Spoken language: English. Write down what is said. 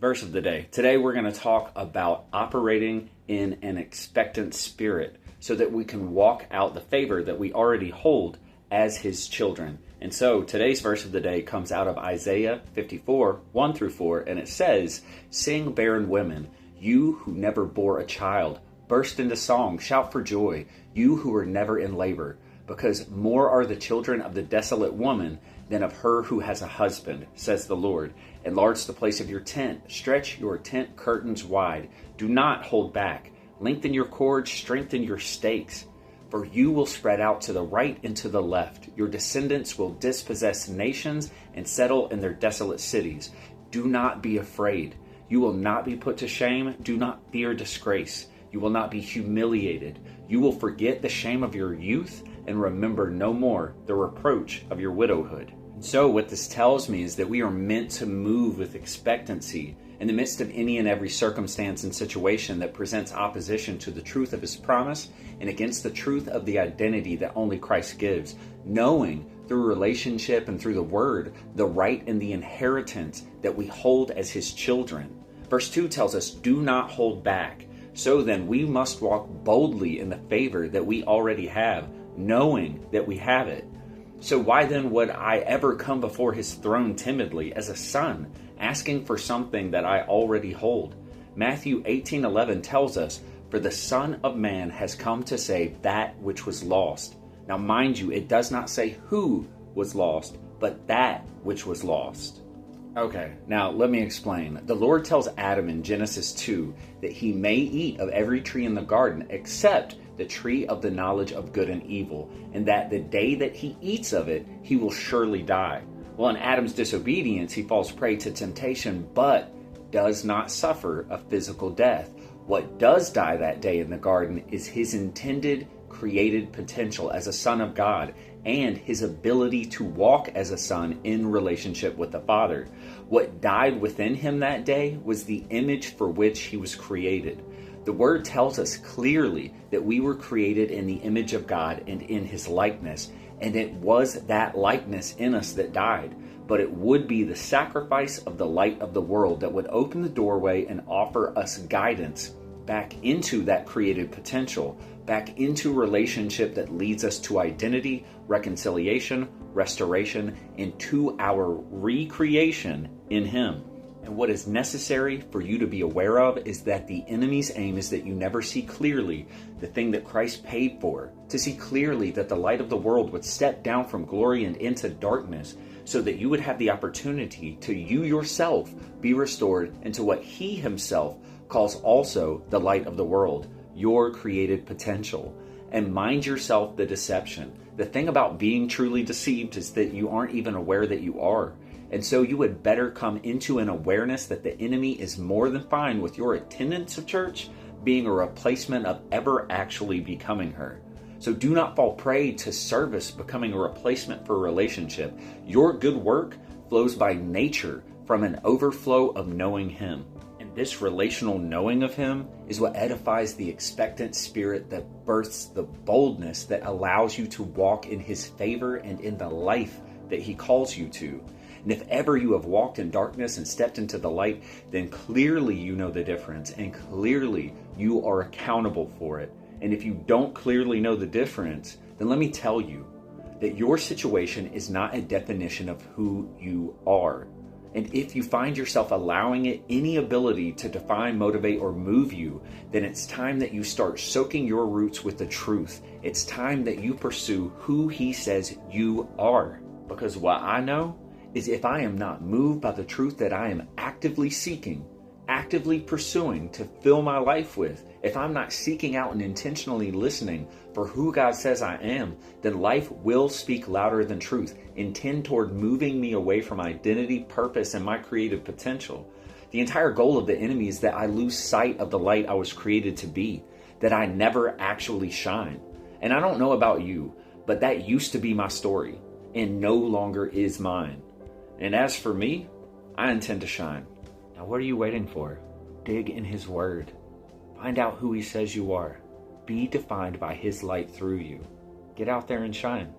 Verse of the day. Today we're going to talk about operating in an expectant spirit so that we can walk out the favor that we already hold as his children. And so today's verse of the day comes out of Isaiah 54, 1 through 4, and it says, "Sing, barren women, you who never bore a child, burst into song, shout for joy, you who were never in labor, because more are the children of the desolate woman than of her who has a husband, says the Lord. Enlarge the place of your tent, stretch your tent curtains wide, do not hold back, lengthen your cords, strengthen your stakes. For you will spread out to the right and to the left. Your descendants will dispossess nations and settle in their desolate cities. Do not be afraid. You will not be put to shame. Do not fear disgrace. You will not be humiliated. You will forget the shame of your youth and remember no more the reproach of your widowhood." And so what this tells me is that we are meant to move with expectancy in the midst of any and every circumstance and situation that presents opposition to the truth of his promise and against the truth of the identity that only Christ gives, knowing through relationship and through the word the right and the inheritance that we hold as his children. Verse 2 tells us, "Do not hold back." So then we must walk boldly in the favor that we already have, knowing that we have it. So why then would I ever come before his throne timidly as a son, asking for something that I already hold? Matthew 18:11 tells us, "For the Son of Man has come to save that which was lost." Now mind you, it does not say who was lost, but that which was lost. Okay, now let me explain. The Lord tells Adam in Genesis 2 that he may eat of every tree in the garden except the tree of the knowledge of good and evil, and that the day that he eats of it, he will surely die. Well, in Adam's disobedience, he falls prey to temptation, but does not suffer a physical death. What does die that day in the garden is his intended created potential as a son of God and his ability to walk as a son in relationship with the Father. What died within him that day was the image for which he was created. The word tells us clearly that we were created in the image of God and in his likeness, and it was that likeness in us that died. But it would be the sacrifice of the light of the world that would open the doorway and offer us guidance back into that created potential, back into relationship that leads us to identity, reconciliation, restoration, and to our recreation in him. And what is necessary for you to be aware of is that the enemy's aim is that you never see clearly the thing that Christ paid for, to see clearly that the light of the world would step down from glory and into darkness, so that you would have the opportunity to you yourself be restored into what he himself calls also the light of the world, your created potential. And mind yourself the deception. The thing about being truly deceived is that you aren't even aware that you are. And so you would better come into an awareness that the enemy is more than fine with your attendance of church being a replacement of ever actually becoming her. So do not fall prey to service becoming a replacement for a relationship. Your good work flows by nature from an overflow of knowing him. And this relational knowing of him is what edifies the expectant spirit that births the boldness that allows you to walk in his favor and in the life that he calls you to. And if ever you have walked in darkness and stepped into the light, then clearly you know the difference and clearly you are accountable for it. And if you don't clearly know the difference, then let me tell you that your situation is not a definition of who you are. And if you find yourself allowing it any ability to define, motivate, or move you, then it's time that you start soaking your roots with the truth. It's time that you pursue who he says you are. Because what I know is if I am not moved by the truth that I am actively seeking, actively pursuing to fill my life with, if I'm not seeking out and intentionally listening for who God says I am, then life will speak louder than truth, intend toward moving me away from identity, purpose, and my creative potential. The entire goal of the enemy is that I lose sight of the light I was created to be, that I never actually shine. And I don't know about you, but that used to be my story and no longer is mine. And as for me, I intend to shine. Now what are you waiting for? Dig in his word. Find out who he says you are. Be defined by his light through you. Get out there and shine.